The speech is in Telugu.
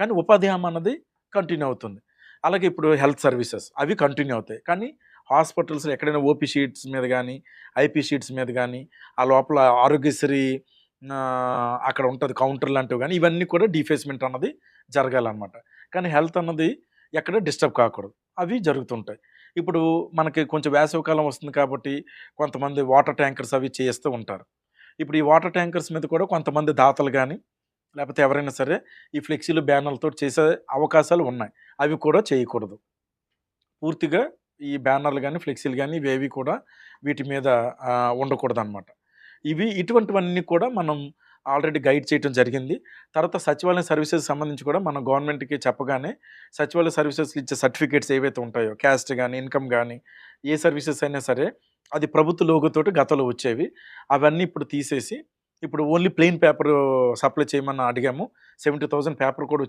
కానీ ఉపాధి హామీ అన్నది కంటిన్యూ అవుతుంది. అలాగే ఇప్పుడు హెల్త్ సర్వీసెస్ అవి కంటిన్యూ అవుతాయి. కానీ హాస్పిటల్స్‌లో ఎక్కడైనా ఓపీ షీట్స్ మీద గానీ, ఐపీ షీట్స్ మీద గానీ, ఆ లోపల ఆరోగ్యశ్రీ అక్కడ ఉంటది కౌంటర్ లాంటివి గానీ, ఇవన్నీ కూడా డీఫేస్‌మెంట్ అన్నది జరగాలనమాట. కానీ హెల్త్ అన్నది ఎక్కడ డిస్టర్బ్ కాకూడదు. అవి జరుగుతుంటాయి. ఇప్పుడు మనకి కొంచెం వేసవికాలం వస్తుంది కాబట్టి, కొంతమంది వాటర్ ట్యాంకర్స్ అవి చేస్తూ ఉంటారు. ఇప్పుడు ఈ వాటర్ ట్యాంకర్స్ మీద కూడా కొంతమంది దాతలు గాని, లేపోతే ఎవరైనా సరే ఈ ఫ్లెక్సీలు, బ్యానర్‌లతోటి చేసే అవకాశాలు ఉన్నాయి. అవి కూడా చేయకూడదు. పూర్తిగా ఈ బ్యానర్‌లు గాని, ఫ్లెక్సీలు గాని ఇవేవి కూడా వీటి మీద ఉండకూడదనమాట. ఇటువంటివన్నీ కూడా మనం ఆల్రెడీ గైడ్ చేయటం జరిగింది. తర్వాత సచివాలయం సర్వీసెస్ సంబంధించి కూడా మనం గవర్నమెంట్‌కి చెప్పగానే సచివాలయ సర్వీసెస్‌లో ఇచ్చే సర్టిఫికేట్స్ ఏవైతే ఉంటాయో క్యాస్ట్ గాని, ఇన్‌కమ్ గాని, ఏ సర్వీసెస్ అయినా సరే అది ప్రభుత్వ లోగోతోటి గతంలో వచ్చేవి. అవన్నీ ఇప్పుడు తీసేసి ఇప్పుడు ఓన్లీ ప్లెయిన్ పేపరు సప్లై చేయమని అడిగాము. 70,000 పేపర్ కూడా